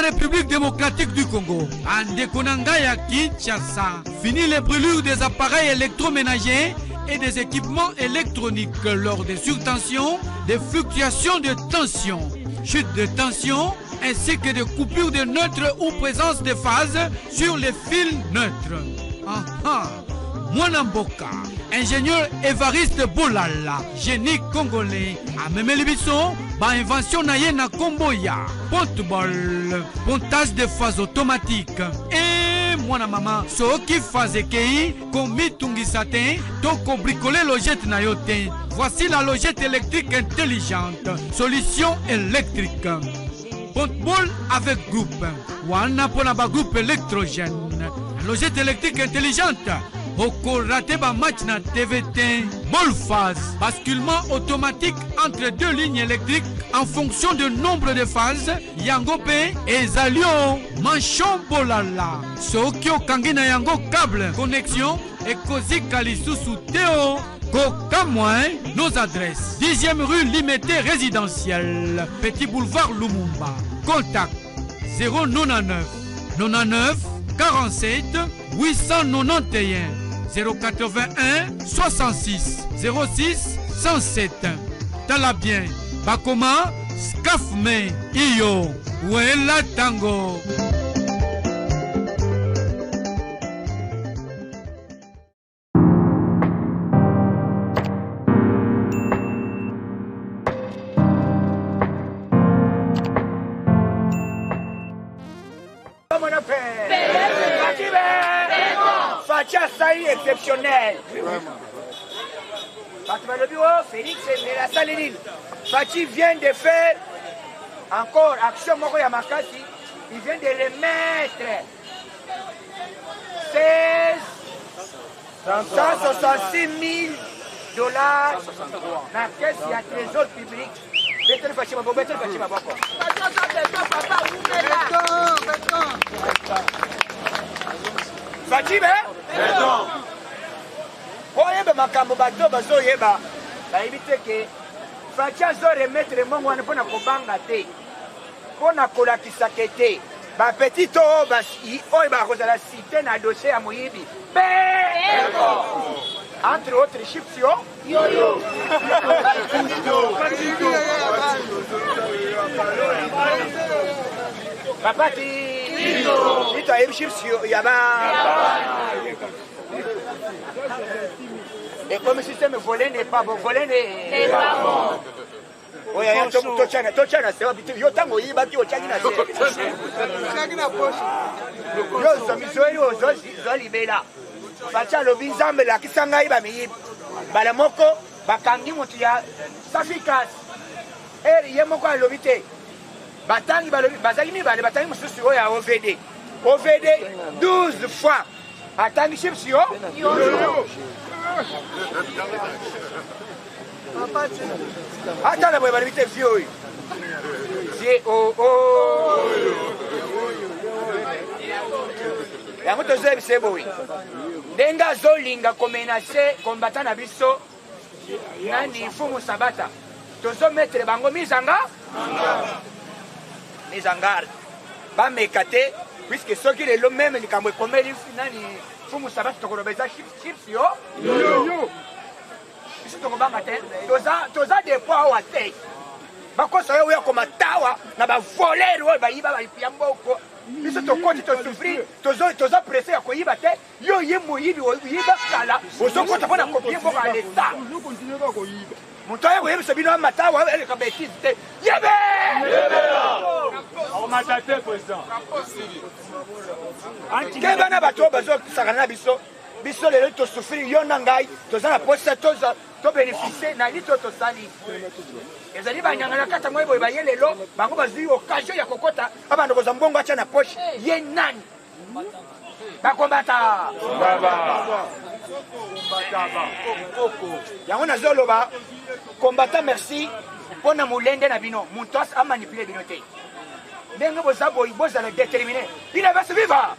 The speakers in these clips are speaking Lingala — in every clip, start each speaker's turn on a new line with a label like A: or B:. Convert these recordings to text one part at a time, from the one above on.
A: la République démocratique du Congo, Andekonanga Kinshasa, fini les brûlures des appareils électroménagers et des équipements électroniques lors des surtensions, des fluctuations de tension, chute de tension, ainsi que des coupures de neutres ou présence de phase sur les fils neutres. Mwanamboka, ingénieur Évariste Bolala, génie congolais, a même l'émission, invention naye na Komboya, porte-ball, pontage de phase automatique. Et mwana mama, so qui phase kei, komi tungisate, toko bricoler logette na yote. Voici la logette électrique intelligente, solution électrique. Porte-ball avec groupe, wana ponaba groupe électrogène, logette électrique intelligente. Oko raté ba match na TVT. Ball phase. Basculement automatique entre deux lignes électriques en fonction du nombre de phases. Yangope et Zalio. Manchon bolala. Sokyo kangina yango câble. Connexion. Et Kozi Kalisusu Théo. Kokamouin. Nos adresses. 10e rue Limité résidentielle. Petit boulevard Lumumba. Contact 099 99 47 891 081 66 06 107. Tala bien. Bakoma Skafme Iyo Wela Tango.
B: Exceptionnel. Le bureau, Félix et la Salénine. Fatih vient de faire encore action Moko Yamakasi. Il vient de les mettre 166 000 dollars dans la caisse et à trésor public. Fatih, oyeba makambo bato bazoyeba bayebi te ke Fachi azoremettre mongo wana mpona kobanga te mpona kolakisa ke te bapetit oyo bakozala cité na dossier ya moyibi entre autres chipsio papa tito ayebi chipsio yaba. Et comme le système volé n'est pas bon, volé n'est pas bon. Oui, il y a un tochana, c'est habitué. Il y a un tochana, c'est habitué. Il y a un le bizarre, la qui s'en aille, balamoko, bakangi motia, safikas. Et il y a mon quoi l'obité. Batangi, bazagini, batangi, monsieur, il y a OVD. OVD 12 fois. Attends, chipsio. Attends, la boîte de vieux. C'est la moto zeb c'est beau. Denga zolinga komenase combattant na biso. Nani fumu sabata. Tozo mettre bango mizanga. Mizangar. Ba mekate. Puisque ceux qui sont même, ils sont comme ils font mu sabati tokolobeza chips yo. Ici tokoba matin. Toza des poids au tête. Bakosa yo ya koma tawa na ba voler yo ba yiba ba yamboko. Ici tokoti to souffrir, toza pressé ya koyiba te. Yo ye moyibi o yiba kala. Ozoko tapona copier pour aller ça. Nous continuons à koyiba. Montoya koyiba sabino matawa ele ka bêtise te. Yebe! On m'a daté président. Anti-Keba na bato bazo sakana biso. Biso le to souffrir yo nangai, toza na poste toza to bénéficier na lito to sali. Ezali banyanga na kata moyo boye bayele lo, bango bazui occasion ya kokota, abando ko zambongo acha na poche. Ye nani? Bakombata. Baba. Yango na zoloba combattant merci pona mulende na bino. Muntos a manipuler bino te. Ndenge bozabo bozala déterminé. Il va se vivre.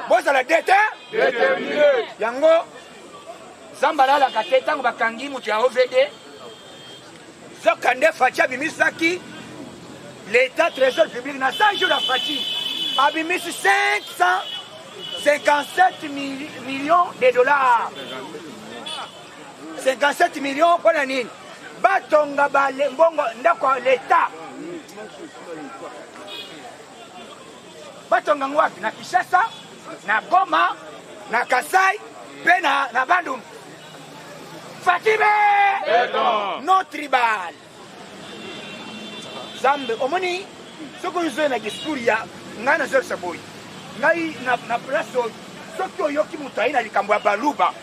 B: Bozala déterminé. Yango Zambala la kateta bakangi mutu ya OVD. Zokande Fachi bimisaki l'état trésor public na 100 jours à Fachi. abimisi 557 millions de dollars. 57 millions pour la nini. Batonga mbongo ndako l'État. Batonga ngwapi na Kinshasa, na Goma, na Kasai, pe na Bandung. Fatime! Non tribal. Zambe, omoni, ce que nous avons na discours ya, nga na zero saboy. Ngai na place soki oyoki mutu ayi na likambo ya baluba.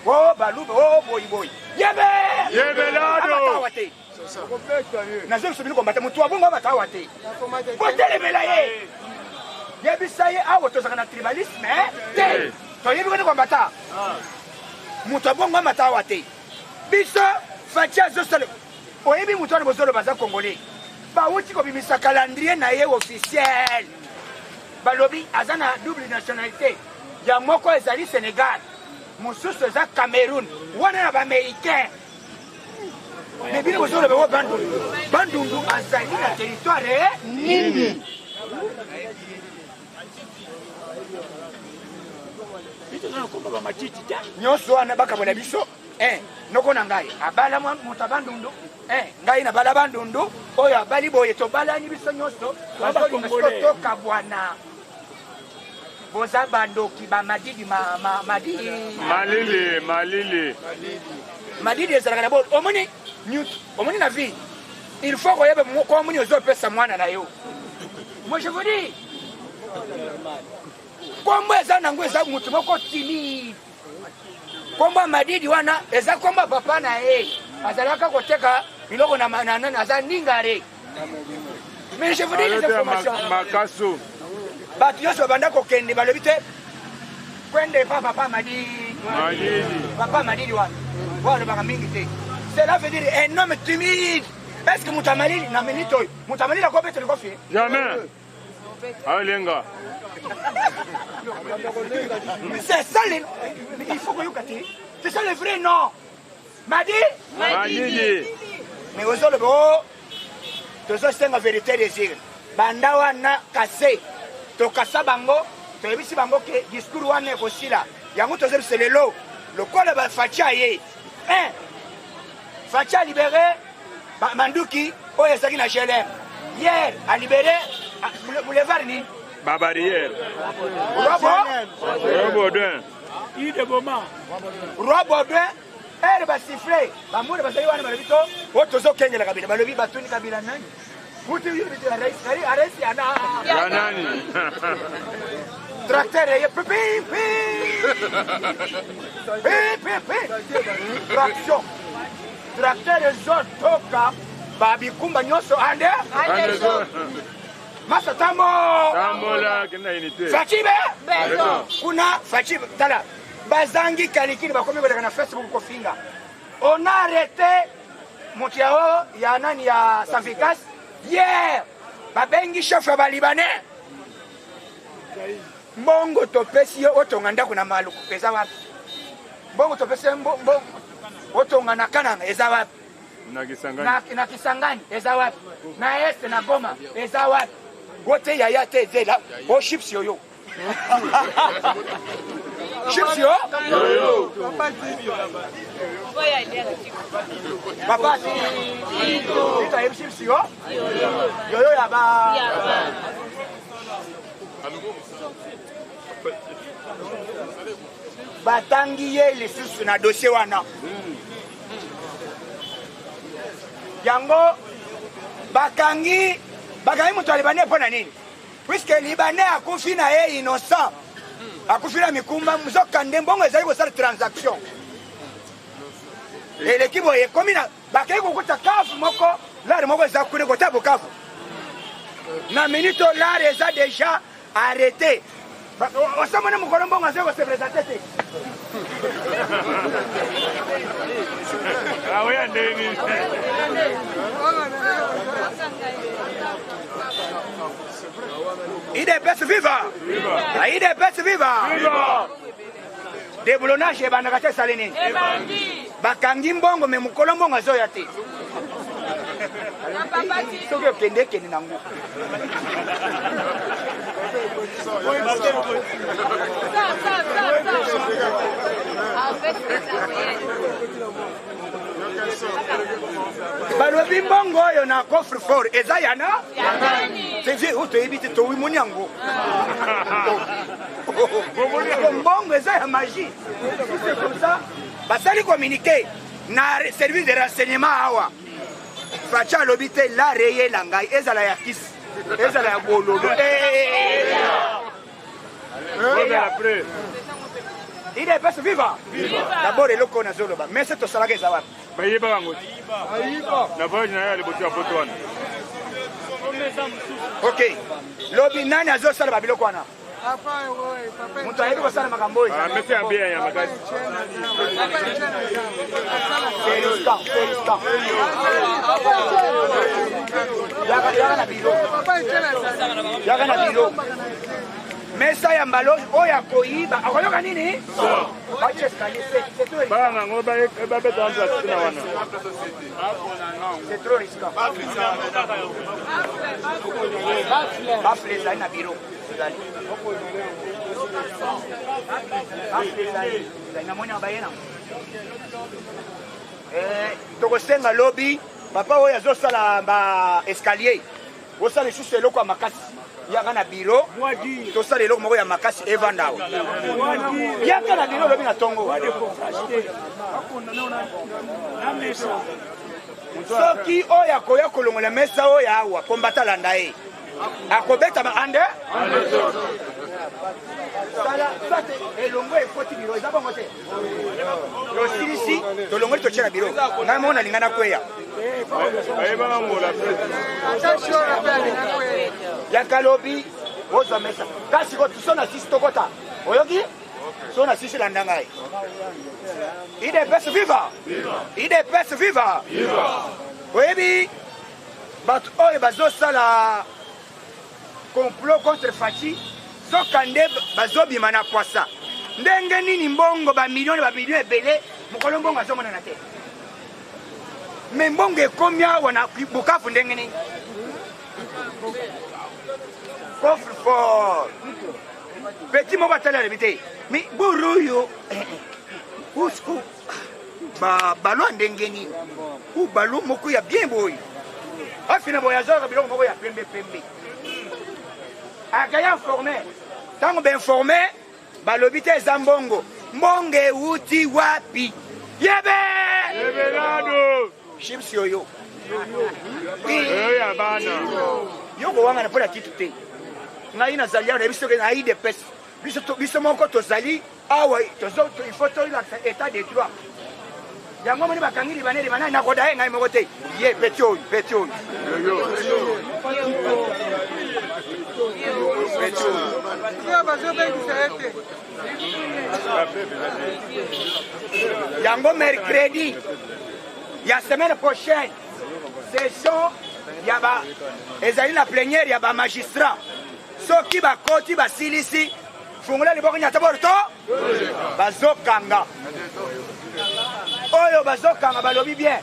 B: Oh baluba, oh boy. Yebe lado. Na zero sabini kombata mutu abongo abatawa te. Botelemela ye. Yebisa ye awo tozaka na tribalisme te. Toyebi kone kombata. Mutu abongo abatawa te. Biso fatia zosole. Oyebi mutu wana bozolo baza congolais. Bawuti kobimisa calendrier na ye officiel. Balobi azana double nationalité. Ya moko ezali Sénégal. Mosusu eza Cameroun. Wana na ba-américain. Mais bino bozolo bewo bandundu azali na territoire nini. Bito na komba ba matiti ta. Nyonso wana bakamona biso. Noko na ngai abala mutu bandundu. Ngai na bala bandundu oyo abali boye to bala ni biso nyonso bazoli to kabwana. Boza bandoki ba madidi Madidi ezalaka na bo omoni na vie. Il faut koyeba ko omoni ozopesa mwana na yo. Moi je vous dis kombo eza nango eza mutu moko timide. Kombo madidi wana eza kombo papa na ye azalaka koteka biloko na aza ningare. Mais je vous dis les informations
C: makaso
B: batu yoso banda kokende balobi te kwende papa madidi wana voilà baka mingi te. Cela veut dire un homme timide. Est-ce que mutamalili na minito mutamalili ko betre ko fi
C: jamais alenga.
B: C'est ça il faut que yukati. C'est ça le vrai nom. Madidi. Mais ozolo bo tozo senga vérité des îles. Banda wana kase to kasa bango to yebisi bango ke discours wana ko sila. Yango tozo selelo le kola ba facha ye. Facha libéré Manduki oyo ezaki na GLM. Hier a libéré boulevard ni
C: Babarière.
B: Robodin ere basifle bamure basali wana balobito otozo kengela kabila balobi batuni kabila nani mutu yibiti aresi ana
C: nani
B: tracteur ye traction tracteur zotoka babikumba nyonso ande masa
C: tambola kina unité
B: Fachibe kuna Fachibe tala bazangi kalikini bakomi koleka na Facebook kofinga on a arrêté motiao ya nani ya Safikas hier babengi chef ba libanais mbongo topesi yo otonga ndako na maluku pesa wapi mbongo topesi mbongo otonga na Kananga eza wapi na Kisangani eza wapi na Este na Goma eza wapi wote yaya te zela o chips yoyo chips yo papa si ito yeb chips yo yoyo ya ba batangi ye lisusu na dossier wana yango bakangi mutu alibane pona nini puisque libanais akufi na ye innocent akufi na mikumba muzokande mbongo ezali kosala transaction eleki boye komi na bakei kokuta kafu moko lare moko eza kune kota Bukavu na minute lare eza déjà arrêté osamone mokolo mbongo azali kosepresente te
C: awe ndeni
B: IDPS viva! IDPS viva! Déboulonnage et bandakate salini. Bakangi mbongo me mukolo mbongo azoya te. Soki okende nango. balobi mbongo oyo na coffre fort eza yana tevi otoyebi te towimoni yango mbongo eza ya magie. C'est comme ça basali communiqué na service de renseignement awa faci alobi te la reyela ngai ezala ya kisi ezala ya bololo. Il est pas vivant. D'abord, il est qu'on a zoloba. Mais c'est au salaire que ça va. Ok. Lobi nani azo sala babilo kwana. Mtu ayebi ko sala makambo.
C: Mete ambia ya magazi. Yaga na bilo. Mesa ya mbalo oya koiba akoyoka nini? Bana ngoba eba betanza sina wana.
B: C'est trop risquant. Bafle za na biro. Na mwana bayena. Tokosenga lobby papa oya zosala ba escalier. Osala sous eloko makasi. Yaka na biro tosala eloko moko ya makasi evanda yaka na biro lobi na tongo soki oyo akoya kolongola mesa oyo awa kombata landa ye akobeta baande sala sate elongo efoti biro eza bongo te tosilisi tolongoli totie na biro ngai moko nalinga na kweya yaka lobi ozwa mesa kasi so na sisi tokota oyoki so na sisi landa ngai idps viva idps viva oyebi bato oyo bazosala complot contre Faci sokande bazobima na kwasa ndenge nini mbongo bamilioni ebele mokolo mbongo azomonana te me mbongo ekomi awa na Bukavu ndenge nini coffre fort petit moko atali alebi te mi buruyo usku balo ndenge nini u balo moko ya bien boy afina boy azora biloko moko ya pembe akaya informé tango ba informé balobi te eza mbongo euti wapi yebelado chips yoyo
C: ya bana
B: yoko wanga na pola titu te ngai nazali awa na biso ke na IDPS biso moko tozali awa il faut toyila état de droit yango moni bakangi libaneli banani nakoda ye ngai moko te ye peti oyo yango mercredi ya semaine prochaine session ya ba ezali la plénière ya ba magistrat soki bakoti basilisi fungula liboko nyata borto bazokanga oyo bazokanga balobi bien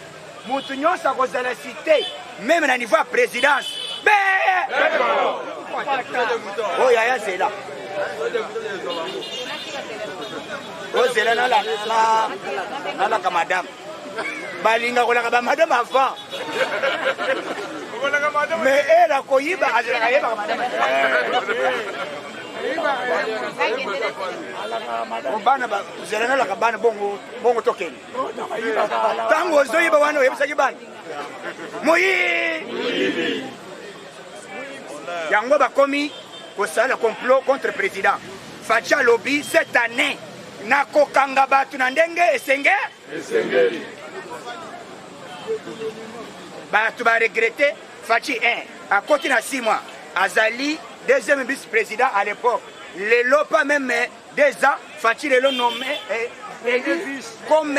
B: mutu nyonso akozala cité même na niveau ya présidence oyo aya zela ozela nalaka madame balinga kolaka bamadame avant mais elle akoyiba azelaka yebaka madame bana bazela nalaka bana bongo tokende ntango ozoyiba wana oyebisaki bana moyi yango bakomi kosala complot contre président Faci alobi cette année nakokanga bato na ndenge esengeli bato baregrete Faci 1 akoti na 6 mois azali deuxième vice-président à l'époque lelo pas même 2 ans Faci lelo nommé élu comme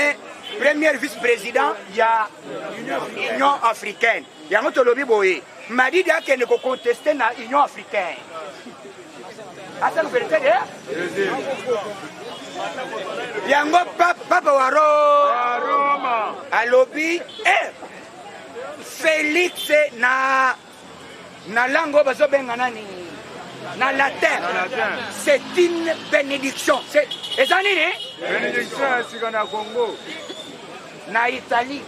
B: premier vice-président ya Union africaine yango tolobi boye Madidi akende ko contester na Union africaine asa ko vérité de yango papa wa Roma alobi Félix na lango bazobenga nani na latin c'est une bénédiction. Eza nini?
C: Bénédiction ya sika na Congo.
B: Na Italie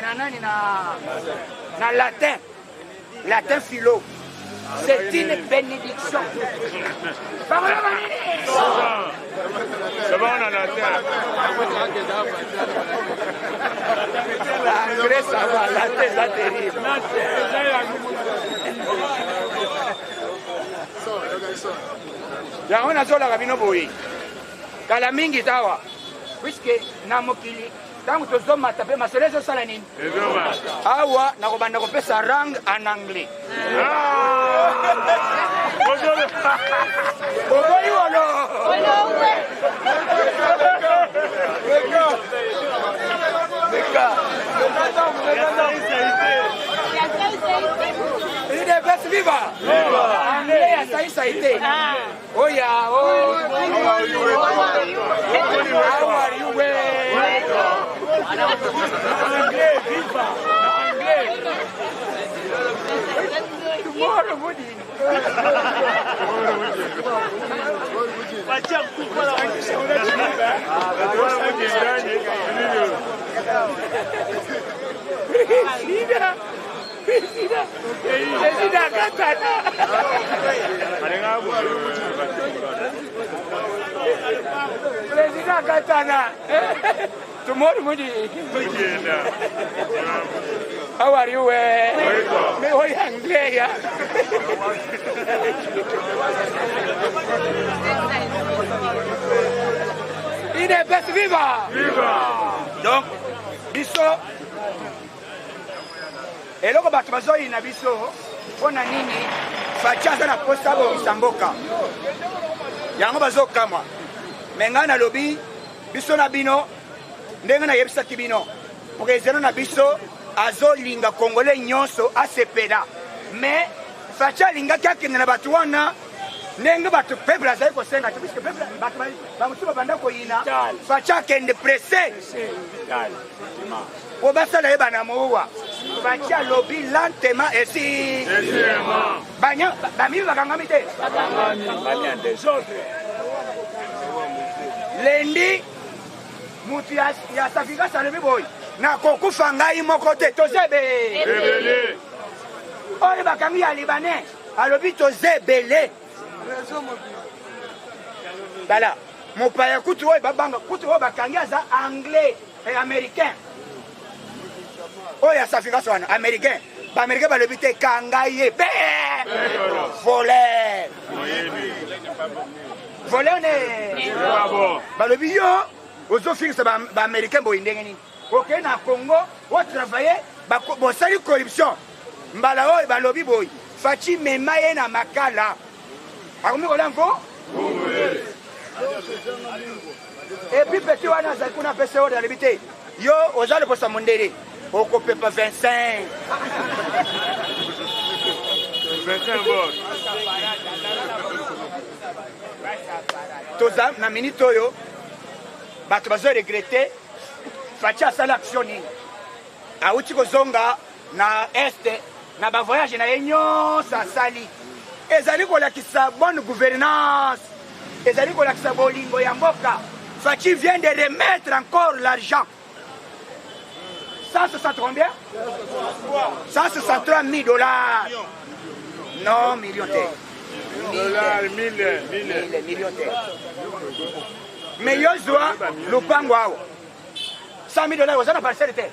B: na nani na latin philo c'est une bénédiction. Parole nini?
C: C'est bon na latin.
B: L'anglais ça va, latin ça terrible. Yango nazolaka bino boye kala mingi tawa puisque na mokili ntango tozomata mpe masolo ezosala nini awa nakobanda kopesa rangue en anglais oboyi wolo il est best viva anglais ya ça a été oh yeah oh how are you anglais viva anglais tomorrow morning Président Katana. Président Katana. Tomorrow morning. How are you? Me voy a Anglais. Il est best viva. Donc, biso. Eloko bato bazoyina biso mpona nini faci aza na posa abongisa mboka yango bazokamwa me ngai nalobi biso na bino ndenge nayebisaki bino président na biso azolinga congolais nyonso asepela me faci alingaki akende na bato wana ndenge bato peuple azali kosenga te puisque peuple bato bamosusu babanda koyina faci akende presse po basala ye bana mowa batia lobi lentement esi bamibi bakangami te lendi mutu ya safikasi alobi boyi nakokufa ngai moko te toza ebele oyo bakangi ya libanais alobi toza ebele bala mopaya kutu oyo babanga kutu oyo bakangi aza anglais et américain oyo asafikasi wana américain baaméricain balobi te kanga ye pe voleur voleur ne balobi yo ozofikisa baaméricain boyi ndenge nini okei na congo otravaille bosali corruption mbala oyo balobi boyi faci mema ye na makala akomi kolia mpo epuis peti wana azali kuna apesa oyo alobi te yo oza loposa mondele okopepa 25 toza na minute oyo bato bazoregrete faci asali action nini awuti kozonga na este na bavoyage na ye nyonso asali ezali kolakisa bonne gouvernance ezali kolakisa bolingo ya mboka faci vient de remettre encore l'argent 160 combien? 163 000 dollars. Non, millions de millions de. Mais yo zoa lupango awo. 100 000 dollars, vous avez parcelle de terre.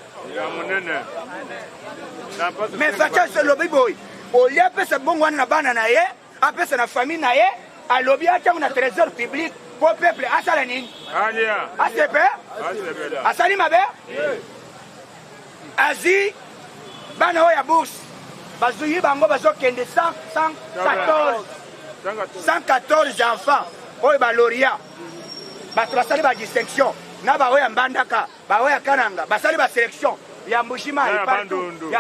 B: Mais facha se lobby boy. Au lieu de se bon na bana na ye, après c'est la famille na ye, à lobby a un trésor public pour peuple asalani. ACP? Asali mabe? Azi bana oya bourse bazuyi bango bazokende 114 enfants oyo baloria bato basali ba distinction na baoya mbandaka baoya kananga basali ba sélection ya mbushima ya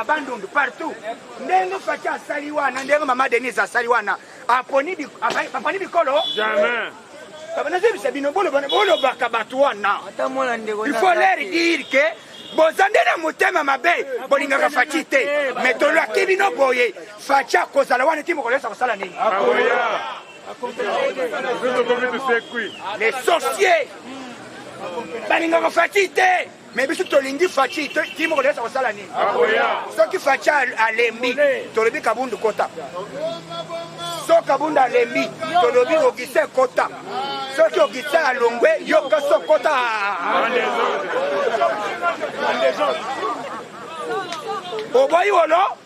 B: bandundu partout ndenge faci asali wana ndenge mama Denise asali wana aponi bikolo jamais babanaze bino bolo baka bato wana il faut leur dire que bozandela motema mabe bolingaka faci te mais tolaki bino boye faci akozala wana ti mokolesa kosala nini Les sorciers. Balingaka faci te. Mais biso tolingi faci ti moko lesa kosala nini? Soki faci alembi tolobi kabundu kota. So kabundu alembi tolobi ogise kota. Soki ogise alongwe yoka so kota. Oboyi wolo?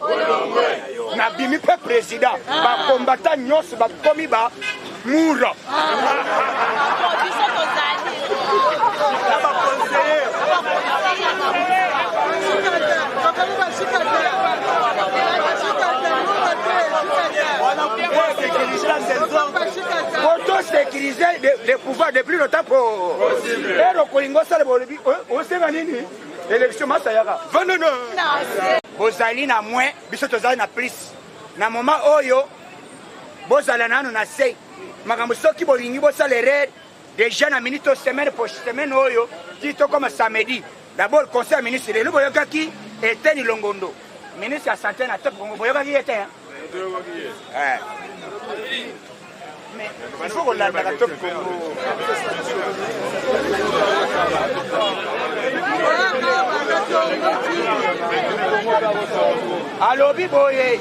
B: Na bimi pe président. Ba combattant nyos ba komi ba mura. Pour sécuriser les pouvoirs depuis le temps pour élection masayaka. Non. Bozali na moins, biso tozali na plus. Na moment oyo bozala nanu na sei. Makambo soki bolingi bosalere déjà na minute semaine pour semaine oyo qui to comme samedi. D'abord le conseil ministre le boyoka ki était ni Longondo. Ministre ya santé na top Congo boyoka ki était hein. Mais il faut qu'on la top Congo. Allo biboye.